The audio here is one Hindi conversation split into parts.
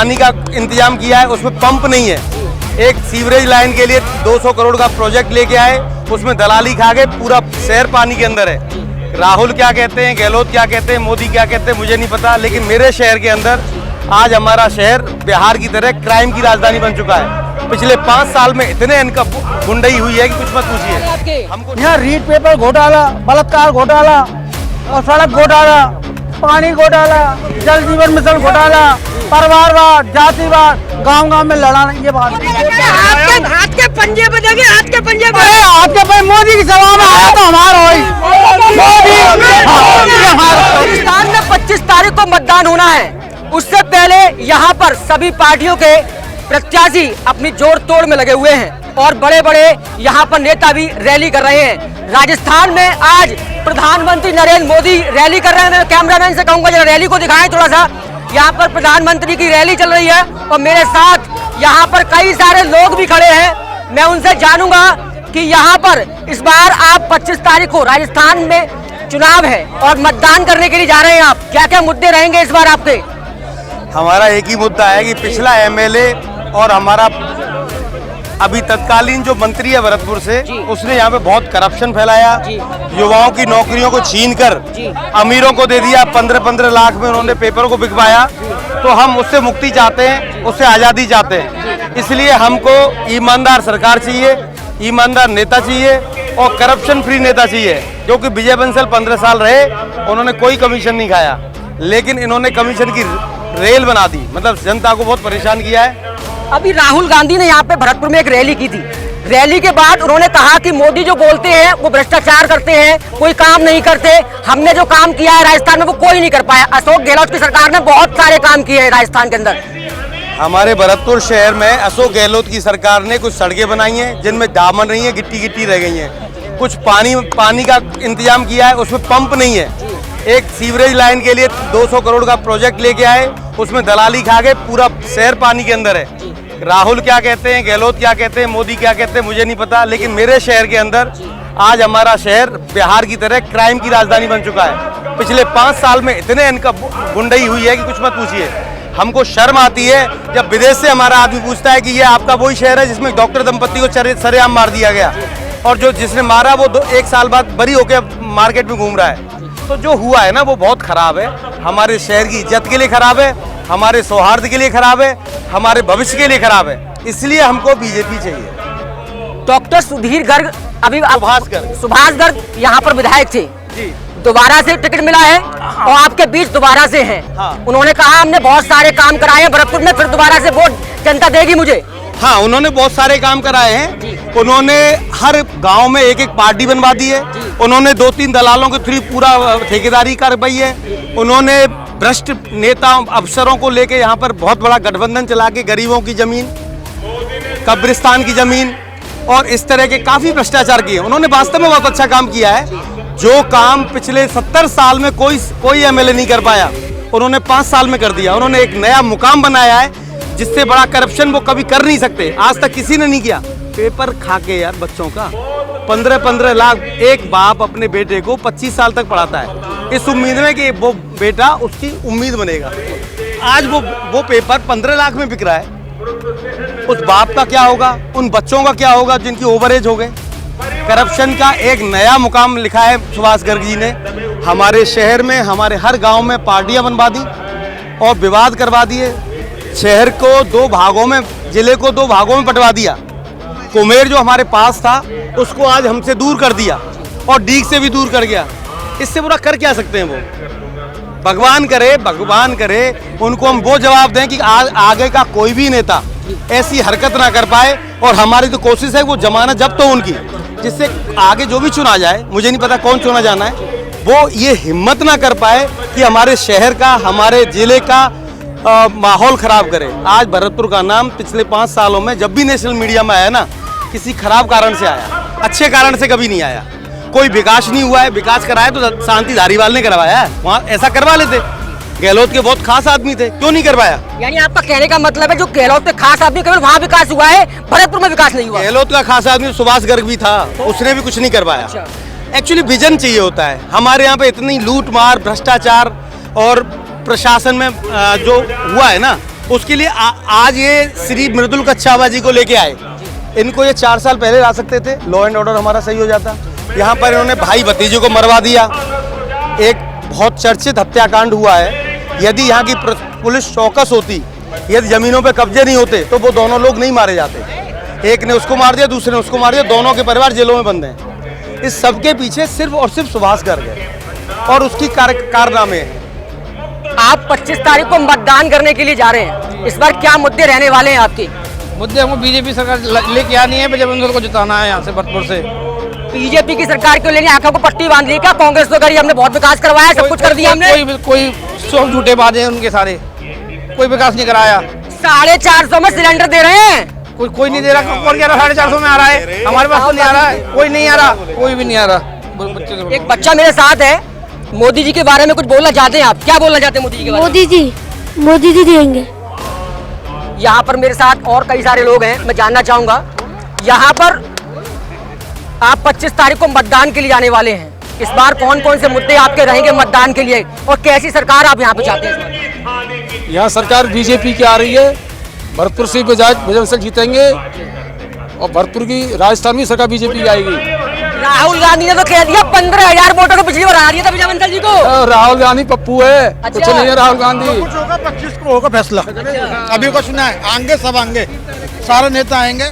पानी का इंतजाम किया है, उसमें पंप नहीं है। एक सीवरेज लाइन के लिए 200 करोड़ का प्रोजेक्ट लेके आए, उसमें दलाली खा के पूरा शहर पानी के अंदर है। राहुल क्या कहते हैं, गहलोत क्या कहते हैं, मोदी क्या कहते हैं, मुझे नहीं पता, लेकिन मेरे शहर के अंदर आज हमारा शहर बिहार की तरह क्राइम की राजधानी बन चुका है। पिछले 5 साल में इतने इनका गुंडई हुई है कि कुछ मत पूछिए। हमको यहाँ रीट पेपर घोटाला, बलात्कार घोटाला और सड़क घोटाला, पानी घोटाला, जल जीवन मिशन घोटाला, परिवारवाद, जातिवाद, गांव-गांव में लड़ाना, ये बात हाथ के पंजे बजेंगे, हाथ के पंजे मोदी की सभा में आया तो हमारा राजस्थान में 25 तारीख को मतदान होना है। उससे पहले यहाँ पर सभी पार्टियों के प्रत्याशी अपनी जोड़ तोड़ में लगे हुए हैं और बड़े बड़े यहाँ पर नेता भी रैली कर रहे हैं। राजस्थान में आज प्रधानमंत्री नरेंद्र मोदी रैली कर रहे हैं। मैं कैमरामैन से कहूँगा जरा रैली को दिखाएं थोड़ा सा। यहाँ पर प्रधानमंत्री की रैली चल रही है और मेरे साथ यहाँ पर कई सारे लोग भी खड़े हैं। मैं उनसे जानूंगा कि यहाँ पर इस बार आप 25 तारीख को राजस्थान में चुनाव है और मतदान करने के लिए जा रहे हैं आप, क्या क्या मुद्दे रहेंगे इस बार आपके? हमारा एक ही मुद्दा है कि पिछला एमएलए और हमारा अभी तत्कालीन जो मंत्री है भरतपुर से, उसने यहाँ पे बहुत करप्शन फैलाया, युवाओं की नौकरियों को छीनकर अमीरों को दे दिया। 15-15 लाख में उन्होंने पेपरों को बिकवाया। तो हम उससे मुक्ति चाहते हैं, उससे आज़ादी चाहते हैं। इसलिए हमको ईमानदार सरकार चाहिए, ईमानदार नेता चाहिए और करप्शन फ्री नेता चाहिए। क्योंकि विजय बंसल 15 साल रहे, उन्होंने कोई कमीशन नहीं खाया, लेकिन इन्होंने कमीशन की रेल बना दी, मतलब जनता को बहुत परेशान किया है। अभी राहुल गांधी ने यहाँ पे भरतपुर में एक रैली की थी। रैली के बाद उन्होंने कहा कि मोदी जो बोलते हैं वो भ्रष्टाचार करते हैं, कोई काम नहीं करते। हमने जो काम किया है राजस्थान में वो कोई नहीं कर पाया। अशोक गहलोत की सरकार ने बहुत सारे काम किए हैं राजस्थान के अंदर। हमारे भरतपुर शहर में अशोक गहलोत की सरकार ने कुछ सड़कें बनाई हैं जिनमें दामन नहीं है, गिट्टी गिट्टी रह गई हैं। कुछ पानी का इंतजाम किया है, उसमें पंप नहीं है। एक सीवरेज लाइन के लिए 200 करोड़ का प्रोजेक्ट लेके आए, उसमें दलाली खा के पूरा शहर पानी के अंदर है। राहुल क्या कहते हैं, गहलोत क्या कहते हैं, मोदी क्या कहते हैं, मुझे नहीं पता, लेकिन मेरे शहर के अंदर आज हमारा शहर बिहार की तरह क्राइम की राजधानी बन चुका है। पिछले 5 साल में इतने इनका गुंडई हुई है कि कुछ मत पूछिए। हमको शर्म आती है जब विदेश से हमारा आदमी पूछता है कि ये आपका वही शहर है जिसमें डॉक्टर दंपति को सरेआम मार दिया गया, और जो जिसने मारा वो 1 साल बाद बरी होकर मार्केट में घूम रहा है। तो जो हुआ है ना वो बहुत खराब है, हमारे शहर की इज्जत के लिए खराब है, हमारे सौहार्द के लिए खराब है, हमारे भविष्य के लिए खराब है। इसलिए हमको बीजेपी चाहिए। डॉक्टर सुधीर गर्ग अभी सुभाष गर्ग यहाँ पर विधायक थे जी, दोबारा से टिकट मिला है और आपके बीच दोबारा से हैं। उन्होंने कहा हमने बहुत सारे काम कराए हैं भरतपुर में, फिर दोबारा से वोट जनता देगी मुझे। हाँ, उन्होंने बहुत सारे काम कराए हैं। उन्होंने हर गांव में एक पार्टी बनवा दी है। उन्होंने 2-3 दलालों के थ्रू पूरा ठेकेदारी करवाई है। उन्होंने भ्रष्ट नेता अफसरों को लेके यहाँ पर बहुत बड़ा गठबंधन चला के गरीबों की जमीन, कब्रिस्तान की जमीन और इस तरह के काफी भ्रष्टाचार किए। उन्होंने वास्तव में बहुत अच्छा काम किया है। जो काम पिछले 70 साल में कोई एमएलए नहीं कर पाया, उन्होंने 5 साल में कर दिया। उन्होंने एक नया मुकाम बनाया है जिससे बड़ा करप्शन वो कभी कर नहीं सकते, आज तक किसी ने नहीं किया। पेपर खा के यार बच्चों का 15-15 लाख, एक बाप अपने बेटे को 25 साल तक पढ़ाता है इस उम्मीद में कि वो बेटा उसकी उम्मीद बनेगा। आज वो पेपर 15 लाख में बिक रहा है। उस बाप का क्या होगा, उन बच्चों का क्या होगा जिनकी ओवरेज हो गए। करप्शन का एक नया मुकाम लिखा है सुभाष गर्ग जी ने। हमारे शहर में, हमारे हर गांव में पार्टियां बनवा दी और विवाद करवा दिए। शहर को 2 भागों में, जिले को 2 भागों में बंटवा दिया। कुमेर जो हमारे पास था उसको आज हमसे दूर कर दिया और डीग से भी दूर कर गया। इससे बुरा कर क्या सकते हैं वो? भगवान करे उनको हम वो जवाब दें कि आगे का कोई भी नेता ऐसी हरकत ना कर पाए। और हमारी तो कोशिश है वो जमानत जब्त हो उनकी, जिससे आगे जो भी चुना जाए, मुझे नहीं पता कौन चुना जाना है, वो ये हिम्मत ना कर पाए कि हमारे शहर का, हमारे जिले का माहौल खराब करे। आज भरतपुर का नाम पिछले 5 सालों में जब भी नेशनल मीडिया में आया ना, किसी खराब कारण से आया, अच्छे कारण से कभी नहीं आया। कोई विकास नहीं हुआ है। विकास कराया तो शांति धारीवाल ने करवाया है, वहाँ ऐसा करवा लेते। गहलोत के बहुत खास आदमी थे, क्यों नहीं करवाया? यानी आपका कहने का मतलब है जो गहलोत के खास आदमी केवल वहाँ विकास हुआ है, भरतपुर में विकास नहीं हुआ। गहलोत का खास आदमी सुभाष गर्ग भी था, उसने भी कुछ नहीं करवाया। एक्चुअली विजन चाहिए होता है। हमारे यहाँ पे इतनी लूट मार, भ्रष्टाचार और प्रशासन में जो हुआ है ना, उसके लिए आज ये श्री मृदुल कच्छावा जी को लेके आए। इनको ये 4 साल पहले ला सकते थे, लॉ एंड ऑर्डर हमारा सही हो जाता। यहाँ पर इन्होंने भाई भतीजे को मरवा दिया। एक बहुत चर्चित हत्याकांड हुआ है। यदि यहाँ की पुलिस चौकस होती, यदि जमीनों पे कब्जे नहीं होते तो वो दोनों लोग नहीं मारे जाते। एक ने उसको मार दिया, दूसरे ने उसको मार दिया, दोनों के परिवार जेलों में बंद हैं। इस सब के पीछे सिर्फ और सिर्फ सुभाष गर्ग है और उसकी कारनामे हैं। आप 25 तारीख को मतदान करने के लिए जा रहे हैं, इस बार क्या मुद्दे रहने वाले हैं आपके? मुद्दे हमको बीजेपी सरकार लेके आनी है, जब को जिताना है यहाँ से भरतपुर से। बीजेपी की सरकार क्यों लेनी, आंखों को पट्टी बांध ली क्या? कांग्रेस तो करी, हमने बहुत विकास करवाया, सब कुछ कर दिया हमने। कोई सब झूठे बाजे हैं उनके सारे, कोई विकास नहीं कराया। 450 में सिलेंडर दे रहे हैं, कोई नहीं दे रहा। कौन कह रहा 450 में आ रहा है? हमारे पास तो नहीं आ रहा है, कोई नहीं आ रहा, कोई भी नहीं आ रहा। एक बच्चा मेरे साथ है, मोदी जी के बारे में कुछ बोलना चाहते हैं आप? क्या बोलना चाहते हैं मोदी जी के बारे में? मोदी जी देंगे। यहाँ पर मेरे साथ और कई सारे लोग हैं, मैं जानना चाहूंगा यहाँ पर आप 25 तारीख को मतदान के लिए जाने वाले हैं, इस बार कौन कौन से मुद्दे आपके रहेंगे मतदान के लिए और कैसी सरकार आप यहाँ पे चाहते हैं? यहाँ सरकार बीजेपी की आ रही है, भरतपुर से विजय से जीतेंगे और भरतपुर की राजस्थान में सरकार बीजेपी की आएगी। राहुल गांधी ने तो कह दिया 15,000 वोटों को पिछली बार हरा दिया था विजय बंसल जी को। राहुल गांधी पप्पू है, कुछ नहीं है राहुल गांधी। कुछ होगा 25 को होगा फैसला, अभी को सुना है, आएंगे सब आएंगे, सारे नेता आएंगे।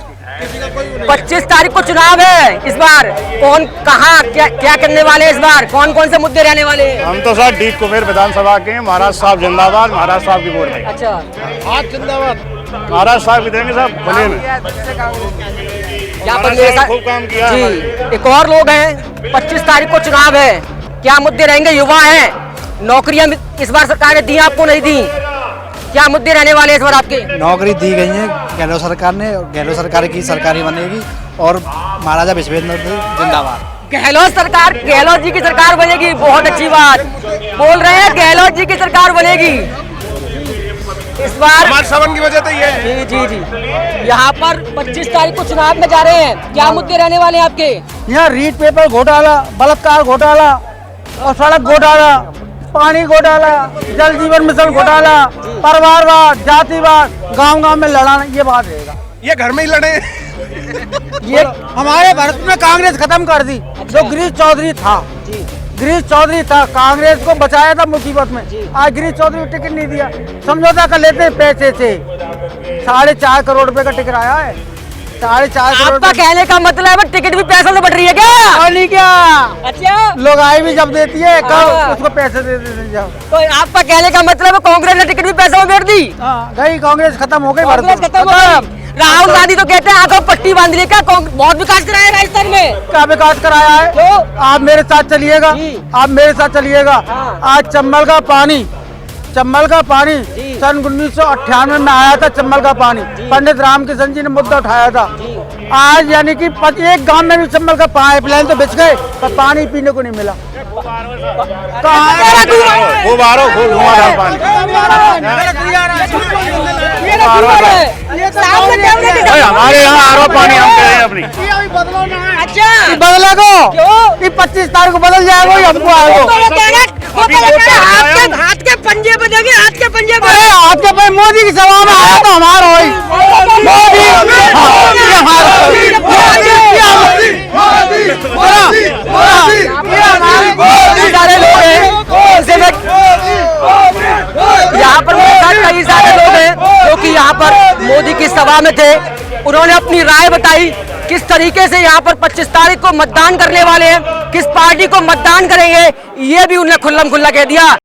25 तारीख को चुनाव है, इस बार कौन कहाँ क्या करने वाले हैं? इस बार कौन कौन से मुद्दे रहने वाले हैं? हम तो सर डी कुमेर विधानसभा के हैं। महाराज साहब जिंदाबाद, महाराज साहब की वोट देंगे। अच्छा, आज जिंदाबाद, महाराज साहब की देंगे साहब भले में। यहाँ पर मेरे साथ खूब काम किया जी है। एक और लोग हैं। 25 तारीख को चुनाव है, क्या मुद्दे रहेंगे? युवा हैं, नौकरियां इस बार सरकार ने दी, आपको नहीं दी, क्या मुद्दे रहने वाले इस बार आपके? नौकरी दी गई है गहलोत सरकार ने, और गहलोत सरकार की सरकारी बनेगी और महाराजा विश्वेंद्र जिंदाबाद। गहलोत सरकार, गहलोत जी की सरकार बनेगी, बहुत अच्छी बात बोल रहे हैं, गहलोत जी की सरकार बनेगी इस बार। हमारे सावन की वजह तो ये है। जी जी जी, यहाँ पर 25 तारीख को चुनाव में जा रहे हैं, क्या मुद्दे रहने वाले हैं आपके? यहाँ रीट पेपर घोटाला, बलात्कार घोटाला और सड़क घोटाला, पानी घोटाला, जल जीवन मिशन घोटाला, परिवारवाद, जातिवाद, गांव-गांव में लड़ाना, ये बात रहेगा। ये घर में ही लड़े। ये हमारे भारत में कांग्रेस खत्म कर दी। जो गिरीश चौधरी था, गिरीश चौधरी था, कांग्रेस को बचाया था मुसीबत में। आज गिरीश चौधरी को टिकट नहीं दिया, समझौता कर लेते हैं पैसे से। 4.5 करोड़ रुपए का टिकट आया है, 4.5 करोड़। आपका कहने का मतलब है टिकट भी पैसों से बढ़ रही है क्या? और नहीं क्या, अच्छा, लोग आई भी जब देती है हाँ। कब उसको पैसे दे देते जाओ। तो आपका कहने का मतलब है कांग्रेस ने टिकट भी पैसों में बेच दी? गई कांग्रेस, खत्म हो गई, कांग्रेस खत्म हो गई। राहुल गांधी तो कहते हैं आंखों पट्टी बांध ली, क्या बहुत विकास कराया राजस्थान में? क्या विकास कराया है? क्यों? आप मेरे साथ चलिएगा, आप मेरे साथ चलिएगा। हाँ। आज चंबल का पानी सन 1998 में आया था। चंबल का पानी पंडित रामकिशन जी ने मुद्दा उठाया था। आज यानी कि एक गांव में भी चंबल का पाइपलाइन तो बिछ गए, पर पानी पीने को नहीं मिला। खूब आ रहा खूब घुमा पानी। हमारे यहाँ आ रहा पानी, हम कह रहे हैं अपनी। अच्छा, बदला को क्यों? 25 तारीख को बदल जाएगा, हमको आएगा। हाथ के पंजे बजेंगे, हाथ के पंजे हाथ के पे मोदी की सभा में आया तो हमारा होई मोदी। सारे लोग हैं, यहाँ पर मेरे साथ कई सारे लोग हैं जो कि यहाँ पर मोदी की सभा में थे। उन्होंने अपनी राय बताई किस तरीके से यहाँ पर 25 तारीख को मतदान करने वाले हैं, किस पार्टी को मतदान करेंगे, ये भी उन्हें खुल्लम खुल्ला कह दिया।